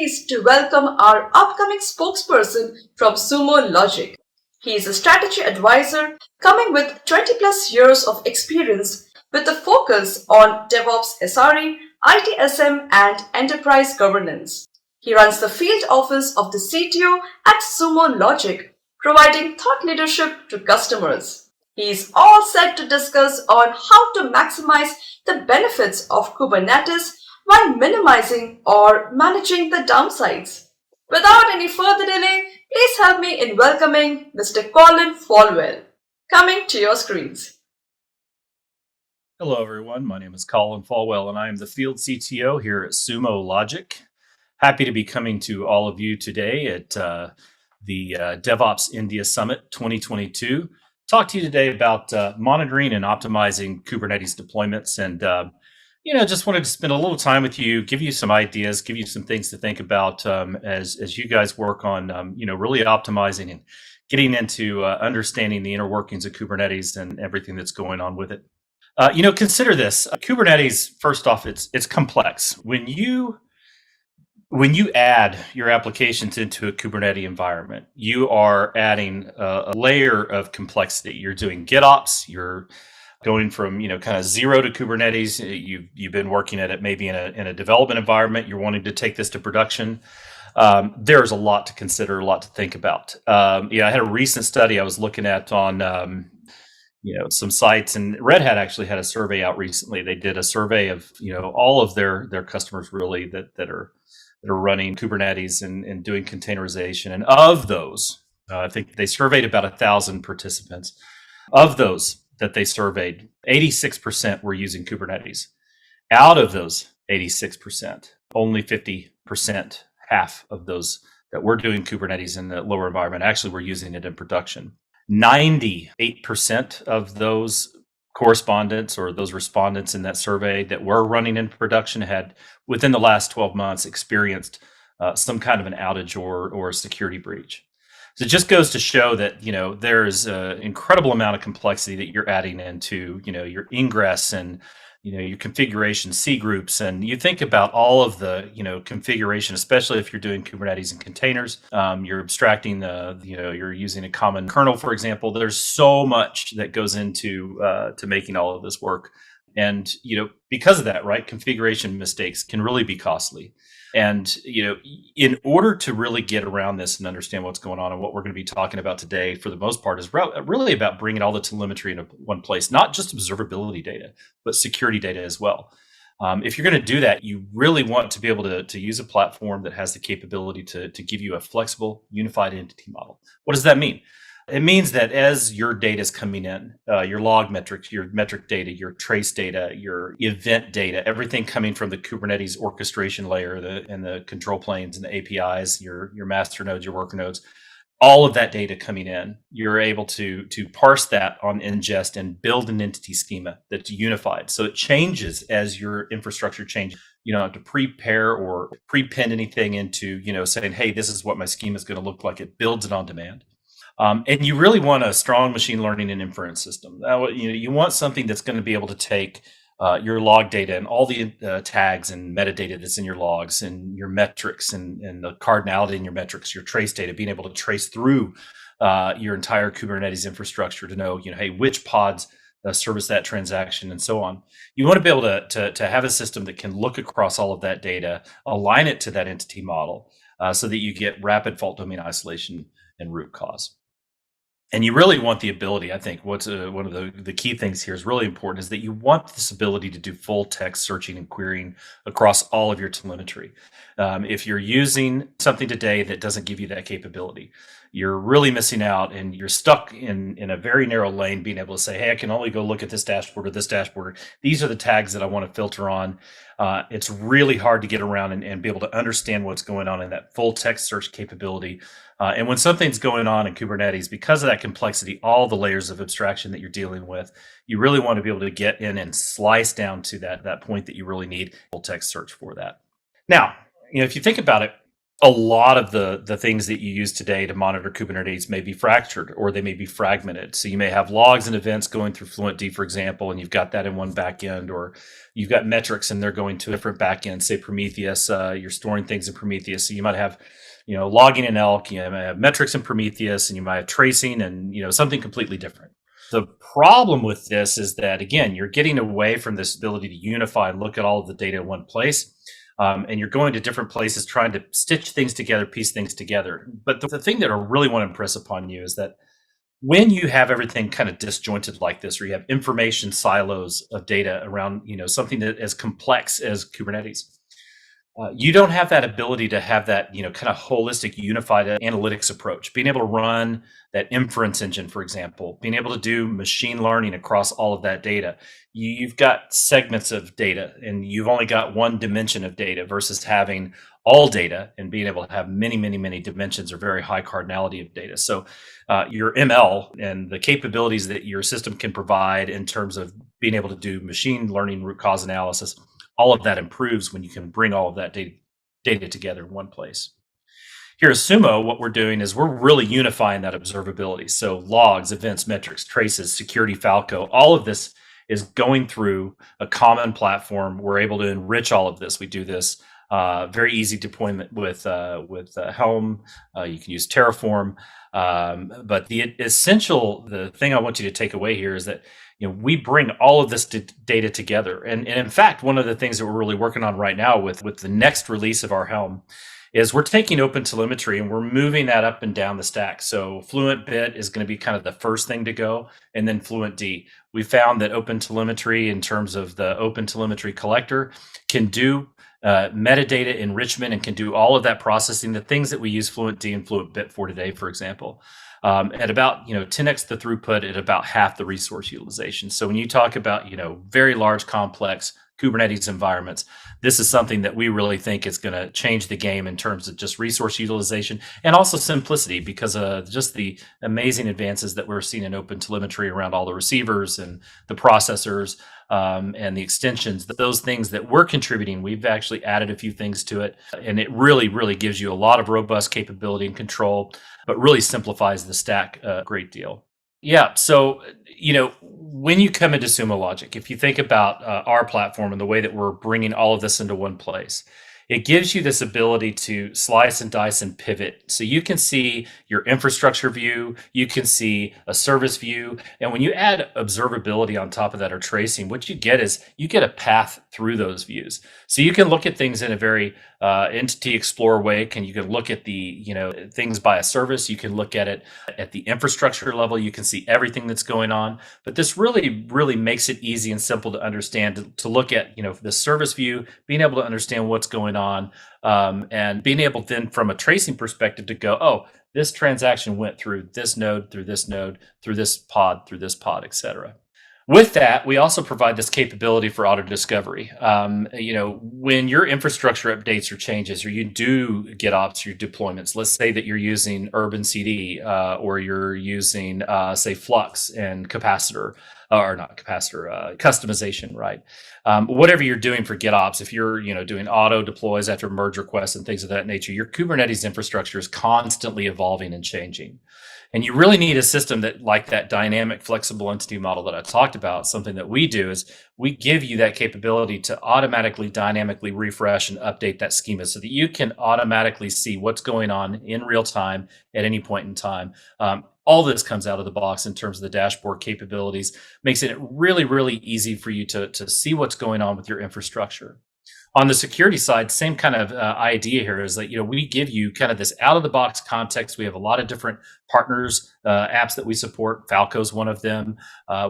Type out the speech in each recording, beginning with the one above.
pleased to welcome our upcoming spokesperson from Sumo Logic. He is a strategy advisor coming with 20 plus years of experience with a focus on DevOps SRE, ITSM, and enterprise governance. He runs the field office of the CTO at Sumo Logic, providing thought leadership to customers. He is all set to discuss on how to maximize the benefits of Kubernetes while minimizing or managing the downsides. Without any further delay, please help me in welcoming Mr. Colin Fallwell. Coming to your screens. Hello, everyone. My name is Colin Fallwell, and I am the field CTO here at Sumo Logic. Happy to be coming to all of you today at the DevOps India Summit 2022. Talk to you today about monitoring and optimizing Kubernetes deployments, and just wanted to spend a little time with you, give you some ideas, give you some things to think about as you guys work on really optimizing and getting into understanding the inner workings of Kubernetes and everything that's going on with it. Consider this. Kubernetes, first off, it's complex. When you add your applications into a Kubernetes environment, you are adding a layer of complexity. You're doing GitOps. You're going from kind of zero to Kubernetes. You've been working at it maybe in a development environment. You're wanting to take this to production. There's a lot to consider, a lot to think about. I had a recent study I was looking at on some sites, and Red Hat actually had a survey out recently. They did a survey of all of their customers really that are running Kubernetes and doing containerization. And of those, I think they surveyed about 1,000 participants. Of those that they surveyed, 86% were using Kubernetes. Out of those 86%, only 50%, half of those that were doing Kubernetes in the lower environment actually were using it in production. 98% of those correspondents or those respondents in that survey that were running in production had, within the last 12 months, experienced some kind of an outage or a security breach. So it just goes to show that there's an incredible amount of complexity that you're adding into your ingress and your configuration C groups, and you think about all of the configuration, especially if you're doing Kubernetes and containers. You're abstracting you're using a common kernel, for example. There's so much that goes into to making all of this work, and because of that, right, configuration mistakes can really be costly. And in order to really get around this and understand what's going on, and what we're going to be talking about today, for the most part, is really about bringing all the telemetry into one place, not just observability data, but security data as well. If you're going to do that, you really want to be able to use a platform that has the capability to give you a flexible, unified entity model. What does that mean? It means that as your data is coming in, your log metrics, your metric data, your trace data, your event data, everything coming from the Kubernetes orchestration layer and the control planes and the APIs, your master nodes, your worker nodes, all of that data coming in, you're able to parse that on ingest and build an entity schema that's unified. So it changes as your infrastructure changes. You don't have to prepare or prepend anything into saying, hey, this is what my schema is going to look like. It builds it on demand. And you really want a strong machine learning and inference system. You want something that's going to be able to take your log data and all the tags and metadata that's in your logs and your metrics and the cardinality in your metrics, your trace data, being able to trace through your entire Kubernetes infrastructure to know, hey, which pods service that transaction and so on. You want to be able to have a system that can look across all of that data, align it to that entity model so that you get rapid fault domain isolation and root cause. And you really want the ability, I think what's one of the key things here is really important, is that you want this ability to do full text searching and querying across all of your telemetry. If you're using something today that doesn't give you that capability, you're really missing out, and you're stuck in a very narrow lane, being able to say, hey, I can only go look at this dashboard or this dashboard. These are the tags that I want to filter on. It's really hard to get around and be able to understand what's going on in that full text search capability. And when something's going on in Kubernetes, because of that complexity, all the layers of abstraction that you're dealing with, you really want to be able to get in and slice down to that point that you really need full text search for that. Now, if you think about it, A lot of the things that you use today to monitor Kubernetes may be fractured or they may be fragmented. So you may have logs and events going through Fluentd, for example, and you've got that in one backend, or you've got metrics and they're going to a different backend, say Prometheus. You're storing things in Prometheus. So you might have, logging in Elk, you might have metrics in Prometheus, and you might have tracing and, something completely different. The problem with this is that, again, you're getting away from this ability to unify and look at all of the data in one place. And you're going to different places trying to stitch things together, piece things together. But the thing that I really want to impress upon you is that when you have everything kind of disjointed like this, or you have information silos of data around, something that as complex as Kubernetes, you don't have that ability to have that, kind of holistic, unified analytics approach. Being able to run that inference engine, for example, being able to do machine learning across all of that data. You've got segments of data, and you've only got one dimension of data versus having all data and being able to have many, many, many dimensions or very high cardinality of data. So your ML and the capabilities that your system can provide in terms of being able to do machine learning root cause analysis, all of that improves when you can bring all of that data together in one place. Here at Sumo, what we're doing is we're really unifying that observability. So logs, events, metrics, traces, security, Falco, all of this is going through a common platform. We're able to enrich all of this. We do this very easy deployment with Helm. You can use Terraform. But the thing I want you to take away here is that we bring all of this data together. And in fact, one of the things that we're really working on right now with the next release of our Helm is we're taking OpenTelemetry and we're moving that up and down the stack. So FluentBit is going to be kind of the first thing to go, and then FluentD. We found that OpenTelemetry, in terms of the OpenTelemetry collector, can do metadata enrichment and can do all of that processing, the things that we use FluentD and FluentBit for today, for example. At about 10x the throughput at about half the resource utilization. So when you talk about very large, complex Kubernetes environments, this is something that we really think is going to change the game in terms of just resource utilization and also simplicity, because of just the amazing advances that we're seeing in OpenTelemetry around all the receivers and the processors and the extensions. Those things that we're contributing, we've actually added a few things to it, and it really, really gives you a lot of robust capability and control, but really simplifies the stack a great deal. Yeah. So, when you come into Sumo Logic, if you think about our platform and the way that we're bringing all of this into one place, it gives you this ability to slice and dice and pivot. So you can see your infrastructure view, you can see a service view. And when you add observability on top of that, or tracing, what you get is you get a path through those views. So you can look at things in a very entity explorer way. You can look at the things by a service. You can look at it at the infrastructure level. You can see everything that's going on. But this really, really makes it easy and simple to understand, to look at the service view, being able to understand what's going on, and being able then from a tracing perspective to go, oh, this transaction went through this node, through this node, through this pod, etc. With that, we also provide this capability for Autodiscovery. When your infrastructure updates or changes, or you do GitOps, your deployments, let's say that you're using Urban CD, or you're using, say, Flux and capacitor, or not capacitor, customization, right? Whatever you're doing for GitOps, if you're doing auto deploys after merge requests and things of that nature, your Kubernetes infrastructure is constantly evolving and changing. And you really need a system that, like that dynamic flexible entity model that I talked about. Something that we do is we give you that capability to automatically, dynamically refresh and update that schema so that you can automatically see what's going on in real time at any point in time. All this comes out of the box in terms of the dashboard capabilities, makes it really, really easy for you to see what's going on with your infrastructure. On the security side, same kind of idea here is that, we give you kind of this out of the box context. We have a lot of different partners, apps that we support. Falco's one of them.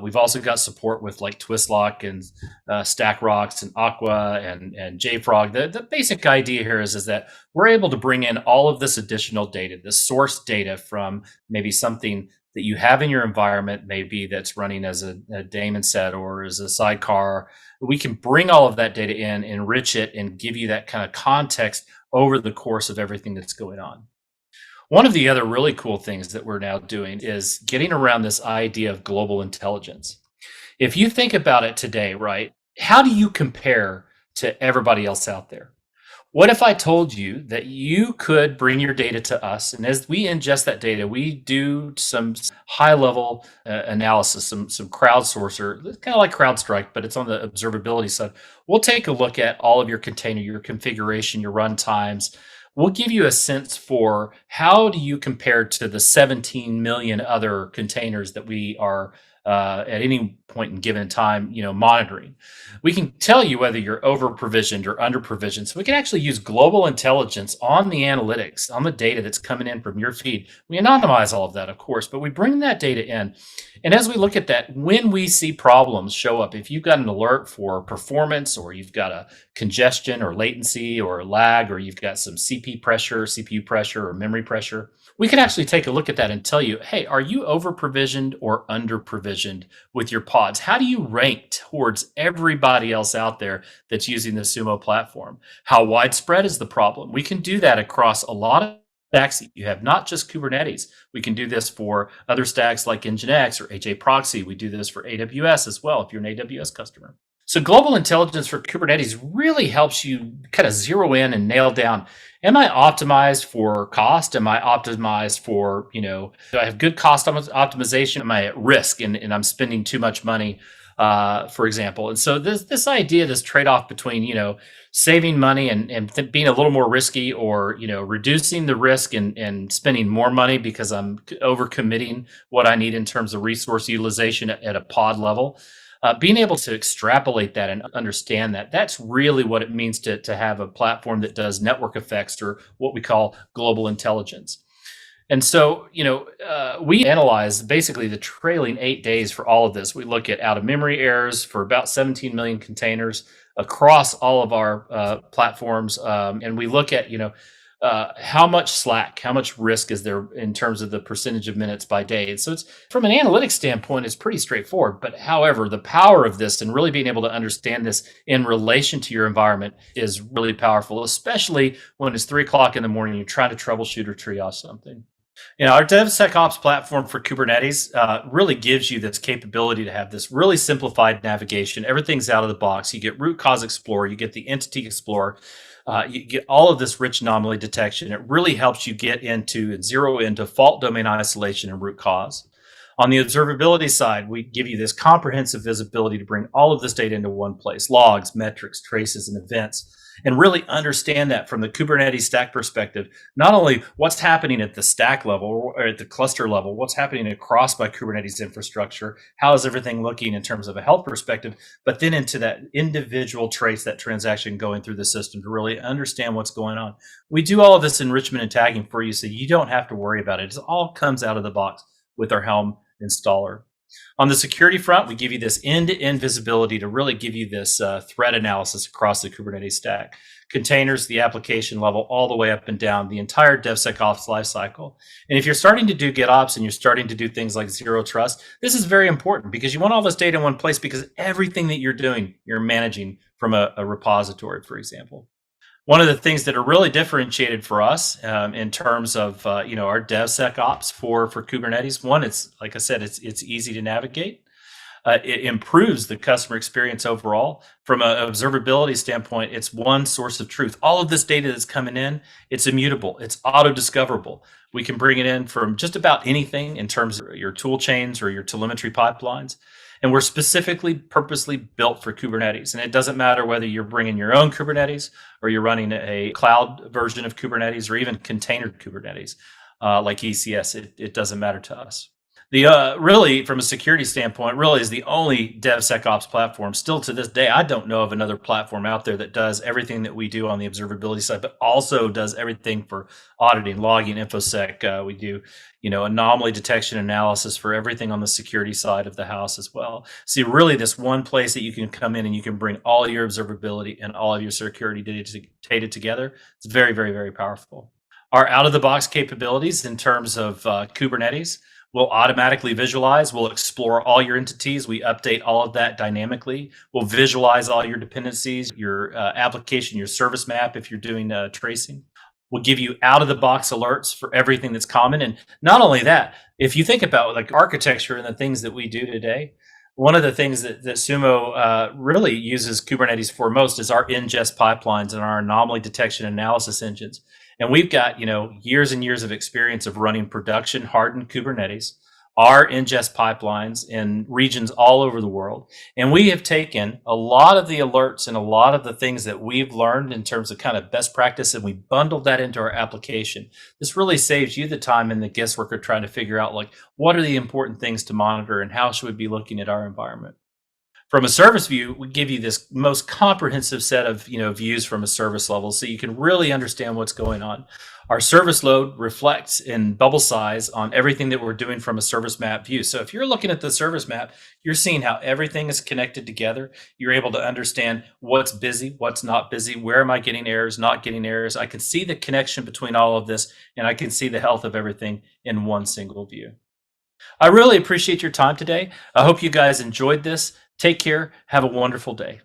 We've also got support with like Twistlock and StackRox and Aqua and JFrog. The basic idea here is that we're able to bring in all of this additional data, this source data from maybe something that you have in your environment, maybe that's running as a daemon set or as a sidecar. We can bring all of that data in, enrich it, and give you that kind of context over the course of everything that's going on. One of the other really cool things that we're now doing is getting around this idea of global intelligence. If you think about it today, right, how do you compare to everybody else out there? What if I told you that you could bring your data to us, and as we ingest that data, we do some high level analysis, some crowdsourcer, kind of like CrowdStrike, but it's on the observability side. We'll take a look at all of your container, your configuration, your run times. We'll give you a sense for how do you compare to the 17 million other containers that we are at any point in given time, monitoring. We can tell you whether you're over provisioned or under provisioned. So we can actually use global intelligence on the analytics, on the data that's coming in from your feed. We anonymize all of that, of course, but we bring that data in. And as we look at that, when we see problems show up, if you've got an alert for performance, or you've got a congestion or latency or lag, or you've got some CPU pressure or memory pressure, we can actually take a look at that and tell you, hey, are you over provisioned or under provisioned with your pods? How do you rank towards everybody else out there that's using the Sumo platform? How widespread is the problem? We can do that across a lot of stacks that you have, not just Kubernetes. We can do this for other stacks like Nginx or HA Proxy. We do this for AWS as well, if you're an AWS customer. So global intelligence for Kubernetes really helps you kind of zero in and nail down, am I optimized for cost? Am I optimized for, do I have good cost optimization? Am I at risk and I'm spending too much money, for example? And so this idea, this trade-off between, saving money and being a little more risky, or, reducing the risk and spending more money because I'm overcommitting what I need in terms of resource utilization at a pod level. Being able to extrapolate that and understand that, that's really what it means to have a platform that does network effects, or what we call global intelligence. And so, we analyze basically the trailing 8 days for all of this. We look at out of memory errors for about 17 million containers across all of our platforms. And we look at, how much slack, how much risk is there in terms of the percentage of minutes by day. And so it's, from an analytics standpoint, it's pretty straightforward. But however, the power of this and really being able to understand this in relation to your environment is really powerful, especially when it's 3 o'clock in the morning, you're trying to troubleshoot or triage something. Our DevSecOps platform for Kubernetes really gives you this capability to have this really simplified navigation. Everything's out of the box. You get Root Cause Explorer, you get the Entity Explorer, you get all of this rich anomaly detection. It really helps you get into and zero in fault domain isolation and root cause. On the observability side, we give you this comprehensive visibility to bring all of this data into one place: logs, metrics, traces, and events, and really understand that from the Kubernetes stack perspective, not only what's happening at the stack level or at the cluster level, what's happening across my Kubernetes infrastructure, how is everything looking in terms of a health perspective, but then into that individual trace, that transaction going through the system, to really understand what's going on. We do all of this enrichment and tagging for you, so you don't have to worry about it. It all comes out of the box with our Helm installer. On the security front, we give you this end-to-end visibility to really give you this threat analysis across the Kubernetes stack. Containers, the application level, all the way up and down the entire DevSecOps lifecycle. And if you're starting to do GitOps and you're starting to do things like zero trust, this is very important, because you want all this data in one place, because everything that you're doing, you're managing from a repository, for example. One of the things that are really differentiated for us in terms of our DevSecOps for Kubernetes, one, it's, like I said, it's easy to navigate. It improves the customer experience overall. From an observability standpoint, it's one source of truth. All of this data that's coming in, it's immutable, it's auto-discoverable. We can bring it in from just about anything in terms of your tool chains or your telemetry pipelines. And we're specifically, purposely built for Kubernetes. And it doesn't matter whether you're bringing your own Kubernetes, or you're running a cloud version of Kubernetes, or even container Kubernetes like ECS. It doesn't matter to us. The really, from a security standpoint, really is the only DevSecOps platform. Still to this day, I don't know of another platform out there that does everything that we do on the observability side, but also does everything for auditing, logging, InfoSec. We do, anomaly detection analysis for everything on the security side of the house as well. So really, this one place that you can come in and you can bring all your observability and all of your security data together. It's very, very, very powerful. Our out-of-the-box capabilities in terms of Kubernetes, we'll automatically visualize. We'll explore all your entities. We update all of that dynamically. We'll visualize all your dependencies, your application, your service map if you're doing tracing. We'll give you out-of-the-box alerts for everything that's common. And not only that, if you think about like architecture and the things that we do today, One of the things that Sumo really uses Kubernetes for most is our ingest pipelines and our anomaly detection analysis engines. And we've got, years and years of experience of running production hardened Kubernetes, our ingest pipelines in regions all over the world. And we have taken a lot of the alerts and a lot of the things that we've learned in terms of kind of best practice, and we bundled that into our application. This really saves you the time and the guesswork of trying to figure out, like, what are the important things to monitor and how should we be looking at our environment. From a service view, we give you this most comprehensive set of views from a service level, so you can really understand what's going on. Our service load reflects in bubble size on everything that we're doing from a service map view. So if you're looking at the service map, you're seeing how everything is connected together. You're able to understand what's busy, what's not busy, where am I getting errors, not getting errors. I can see the connection between all of this, and I can see the health of everything in one single view. I really appreciate your time today. I hope you guys enjoyed this. Take care. Have a wonderful day.